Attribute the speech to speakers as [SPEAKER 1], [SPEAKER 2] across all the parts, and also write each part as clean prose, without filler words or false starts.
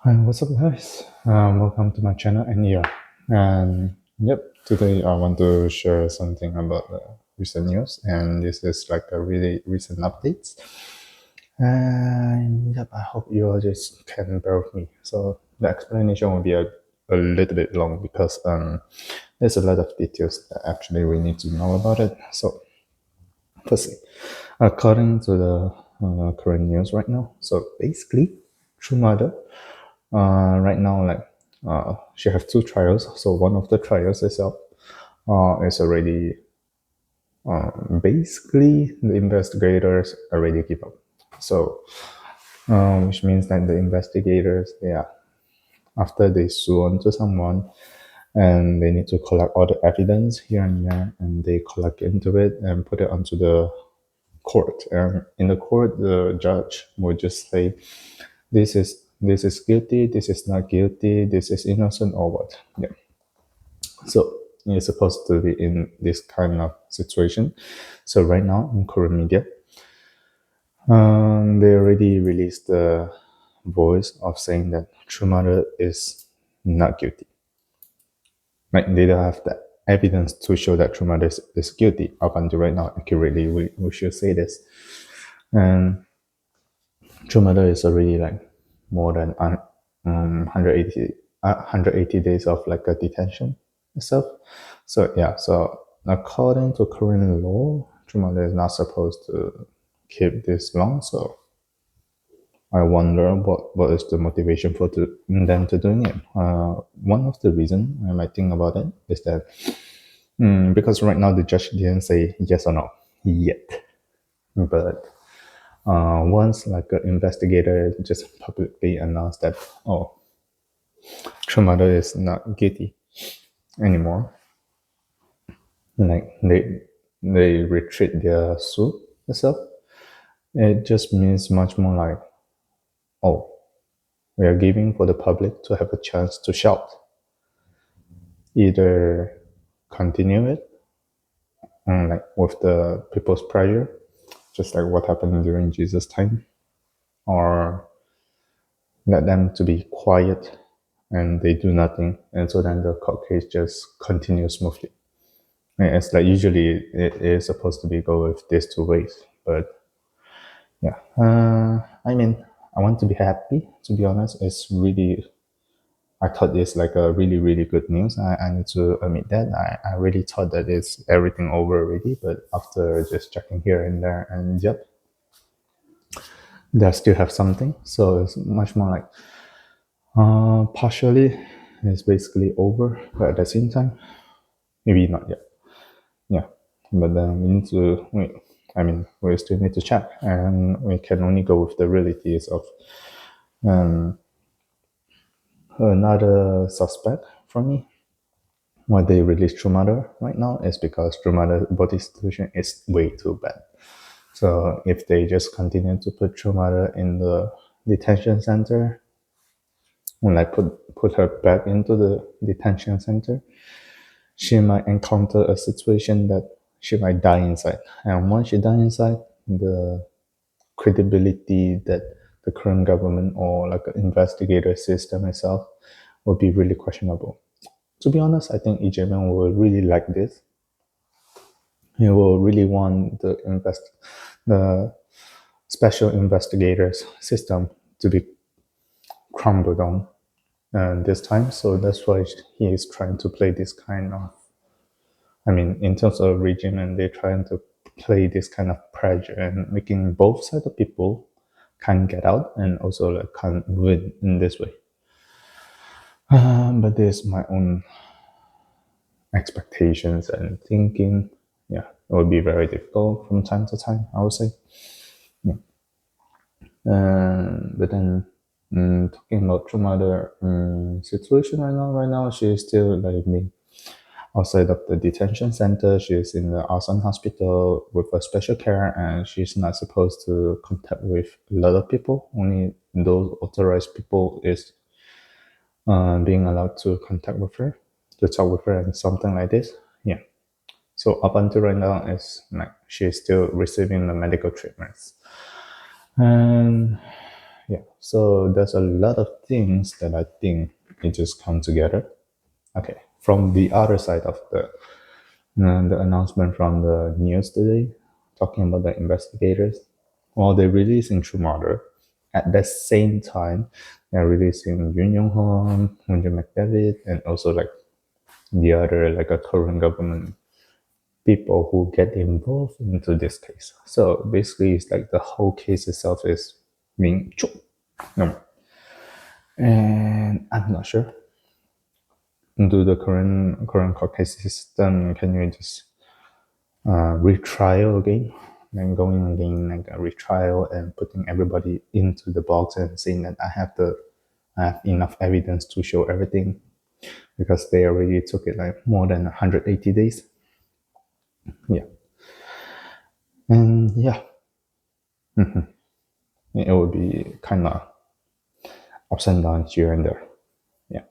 [SPEAKER 1] Hi, what's up, guys? Welcome to my channel, and today I want to share something about the recent news, and this is like a really recent updates. And I hope you all just can bear with me. So the explanation will be a little bit long because there's a lot of details that actually we need to know about it. So firstly, according to the current news right now, so basically, True Mother right now, she have two trials. So one of the trials itself is already basically the investigators already give up. So which means that the investigators, after they sue onto someone, and they need to collect all the evidence here and there, and they collect into it and put it onto the court. And in the court, the judge will just say, this is guilty, this is not guilty, this is innocent, or what. Yeah. So you're supposed to be in this kind of situation. So right now in Korean media, they already released the voice of saying that True Mother is not guilty. Like they don't have the evidence to show that True Mother is guilty up until right now. Accurately, we should say this. And True Mother is already like more than 180 days of like a detention itself. So yeah, so according to current law, True Mother is not supposed to keep this long. So I wonder what is the motivation for them to doing it. One of the reason I might think about it is that because right now the judge didn't say yes or no yet, but once like an investigator just publicly announced that, oh, True Mother is not guilty anymore, like they retreat their suit itself, it just means much more like, oh, we are giving for the public to have a chance to shout, either continue it and like with the people's pressure, just like what happened during Jesus' time, or let them to be quiet and they do nothing, and so then the court case just continues smoothly. And it's like usually it is supposed to be go with these two ways, but yeah. I mean, I want to be happy. To be honest, it's really. I thought it's like a really really good news. I need to admit that I really thought that it's everything over already, but after just checking here and there, and yep, they still have something. So it's much more like partially it's basically over, but at the same time, maybe not yet. Yeah, but then we need to wait. I mean, we still need to check, and we can only go with the realities of another suspect for me. Why they released True Mother right now is because True Mother body situation is way too bad. So if they just continue to put True Mother in the detention center, and like put her back into the detention center, she might encounter a situation that she might die inside. And once she dies inside, the credibility that the current government or like an investigator system itself would be really questionable. To be honest, I think Ijeman will really like this. He will really want the special investigators system to be crumbled on this time. So that's why he is trying to play this kind of, I mean, in terms of region, and they're trying to play this kind of pressure and making both sides of people can't get out and also like can't win in this way. But there's my own expectations and thinking. Yeah, it would be very difficult from time to time, I would say. Yeah. But then talking about True Mother situation right now she is still like me outside of the detention center. She's in the Asan hospital with a special care, and she's not supposed to contact with a lot of people. Only those authorized people is being allowed to contact with her, to talk with her, and something like this. Yeah. So up until right now, it's like she's still receiving the medical treatments, and yeah, so there's a lot of things that I think it just come together. Okay, from the other side of the announcement from the news today, talking about the investigators, while they're releasing Schumacher, at the same time, they're releasing Yun Yong Hong, Hunter McDavid, and also like the other like a current government people who get involved into this case. So basically, it's like the whole case itself is being no, and I'm not sure. Do the current court case system can you just retrial again? Then going again like a retrial and putting everybody into the box and saying that I have enough evidence to show everything because they already took it like more than 180 days. Yeah, and yeah, it would be kind of ups and downs here and there. Yeah,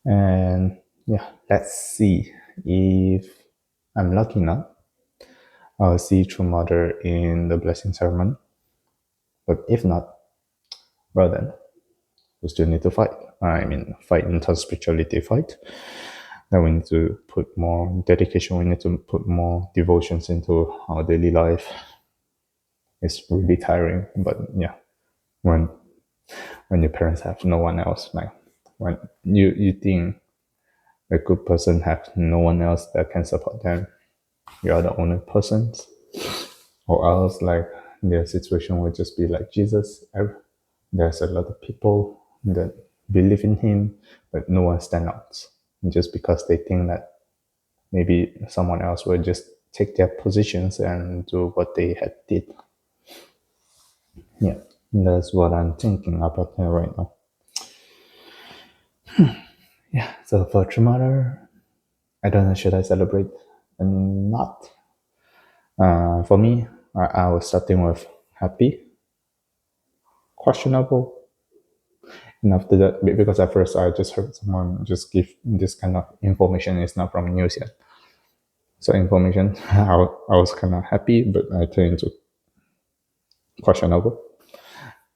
[SPEAKER 1] and yeah, let's see if I'm lucky enough. I'll see True Mother in the blessing ceremony. But if not, well then, we still need to fight. I mean, fight in terms of spirituality, fight. Then we need to put more dedication. We need to put more devotions into our daily life. It's really tiring, but yeah, when your parents have no one else, like when you think a good person have no one else that can support them, you are the only persons, or else like their situation will just be like Jesus. There's a lot of people that believe in him, but no one stand out just because they think that maybe someone else will just take their positions and do what they had did. Yeah, that's what I'm thinking about right now. Yeah, so for tomorrow, I don't know, should I celebrate or not? For me, I was starting with happy, questionable, and after that, because at first I just heard someone just give this kind of information, it's not from news yet. So information, I was kind of happy, but I turned into questionable.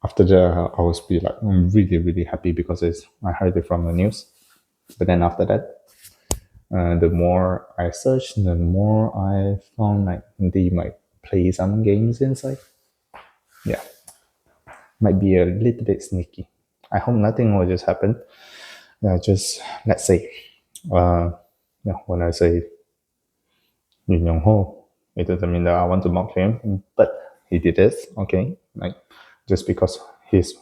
[SPEAKER 1] After that, I was be like really, really happy because I heard it from the news. But then after that, the more I searched, the more I found like they might play some games inside. Yeah, might be a little bit sneaky. I hope nothing will just happen. Just let's say, uh, yeah, when I say Yun Yong Ho, it doesn't mean that I want to mock him, but he did this, okay? Like just because he's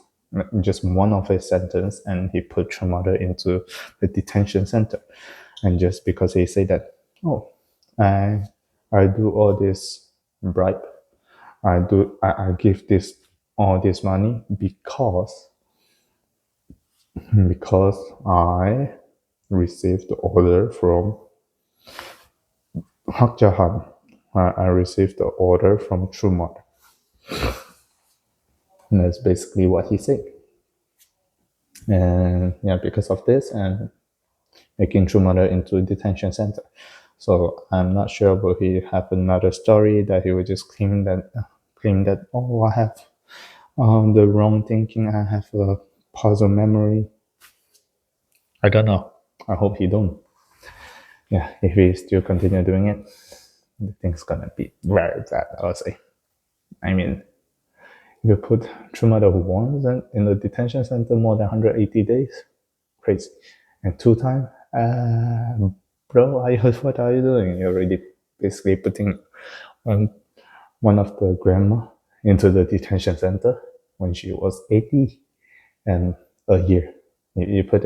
[SPEAKER 1] just one of his sentence and he put Trumada into the detention center, and just because he said that, oh, I I do all this bribe, I give this all this money because I received the order from Hak Jahan. I received the order from Trumada. And that's basically what he said. And yeah, because of this and making Trumada into a detention center. So I'm not sure will he have another story that he will just claim that oh I have the wrong thinking, I have a puzzle memory. I don't know. I hope he don't. Yeah, if he still continue doing it, the thing's gonna be very bad, I'll say. I mean, if you put Trumada once in the detention center more than 180 days, crazy. And two times, bro, what are you doing? You're already basically putting one of the grandma into the detention center when she was 80 and a year. You put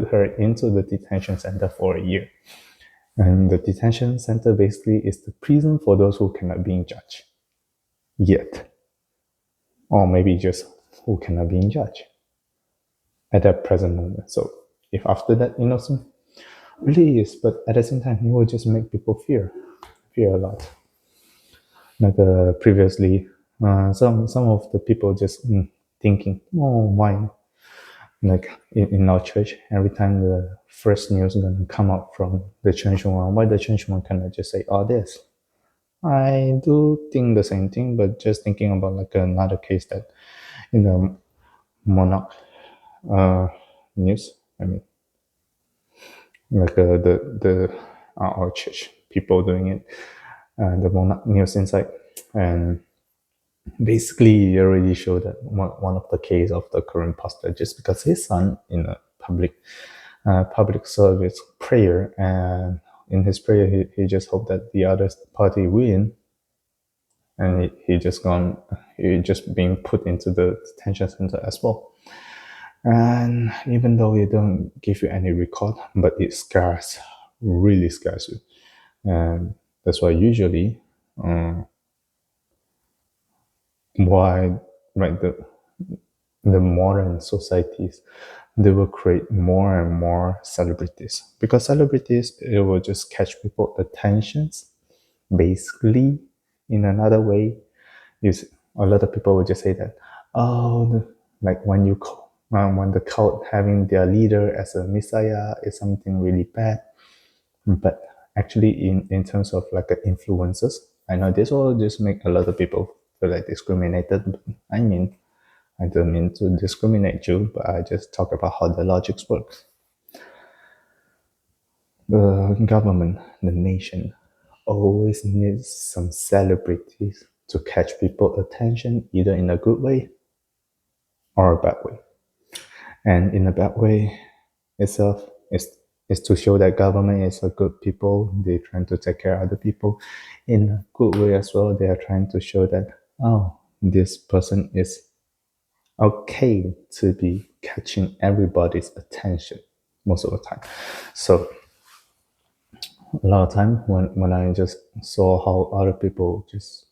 [SPEAKER 1] her into the detention center for a year. And the detention center basically is the prison for those who cannot be judged yet. Or maybe just who cannot be judged at that present moment. So if after that innocent, release, but at the same time, it will just make people fear a lot. Like previously, some of the people just thinking, oh, why? Like in our church, every time the first news gonna come up from the church one, why the church one cannot just say, oh, this? I do think the same thing, but just thinking about like another case that in the monarch news. I mean, like our church people doing it, the monarch news inside, and basically it already showed that one of the case of the current pastor, just because his son in a public service prayer, and in his prayer he just hoped that the other party win, and he just being put into the detention center as well. And even though it don't give you any record, but it really scares you. And that's why usually why like the modern societies, they will create more and more celebrities, because celebrities, it will just catch people attentions. Basically, in another way, is a lot of people will just say that, oh, like when the cult having their leader as a messiah is something really bad. But actually, in terms of like influencers, I know this will just make a lot of people feel like discriminated. But I don't mean to discriminate you, but I just talk about how the logics works. The government, the nation, always needs some celebrities to catch people's attention, either in a good way or a bad way. And in a bad way itself is to show that government is a good people. They're trying to take care of other people. In a good way as well, they are trying to show that, oh, this person is okay to be catching everybody's attention most of the time. So a lot of time when I just saw how other people just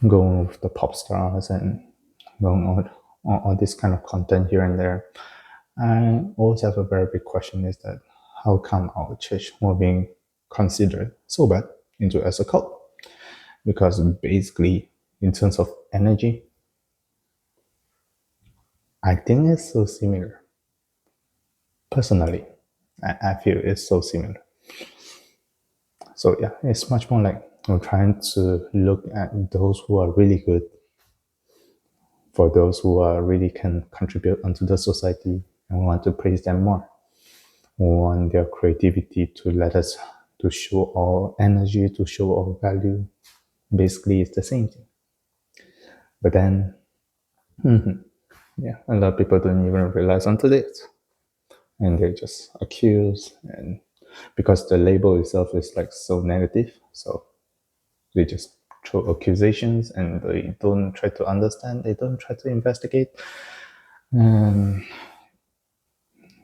[SPEAKER 1] going with the pop stars and going on this kind of content here and there, I always have a very big question, is that how come our church were being considered so bad into as a cult? Because basically, in terms of energy, I think it's so similar. Personally, I feel it's so similar. So yeah, it's much more like we're trying to look at those who are really good, for those who are really can contribute onto the society, and we want to praise them more. We want their creativity to let us to show our energy, to show our value. Basically, it's the same thing. But then, yeah, a lot of people don't even realize until it, and they just accuse, and because the label itself is like so negative, so they just throw accusations, and they don't try to understand, they don't try to investigate, and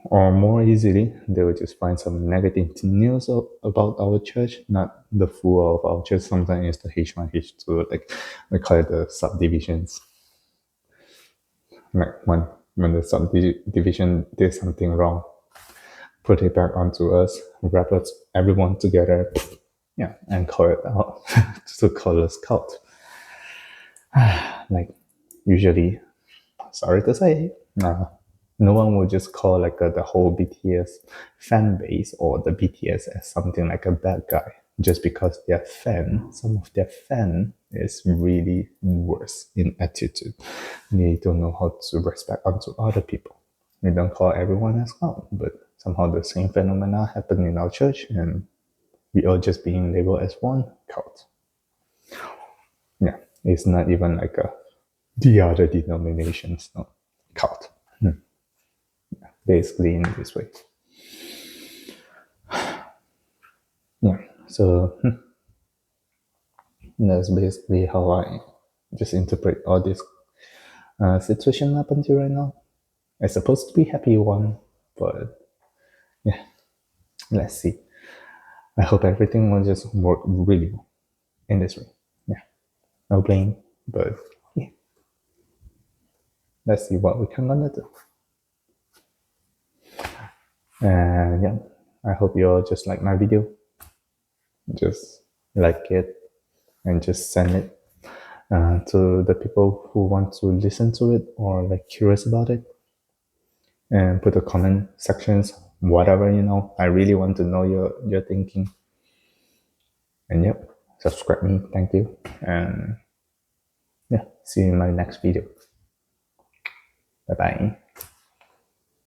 [SPEAKER 1] or more easily they will just find some negative news about our church, not the full of our church. Sometimes it's the H1 H2, like we call it the subdivisions, like when the subdivision did something wrong, put it back onto us, wrap us everyone together, yeah, and call it out to call us cult. Like usually, sorry to say, no one will just call like the whole BTS fan base or the BTS as something like a bad guy just because some of their fan is really worse in attitude. They don't know how to respect onto other people. We don't call everyone as cult, but somehow the same phenomena happen in our church, and we are just being labeled as one cult. Yeah, it's not even like the other denominations, no, cult. Basically in this way. Yeah, so that's basically how I just interpret all this situation up until right now. It's supposed to be happy one, but yeah, let's see. I hope everything will just work really well in this way. Yeah, no blame, but yeah, let's see what we can gonna do. And yeah, I hope you all just like my video. Just like it and just send it to the people who want to listen to it or like curious about it, and put the comment sections, whatever, I really want to know your thinking. And yep, subscribe me, thank you, and yeah, see you in my next video. Bye bye.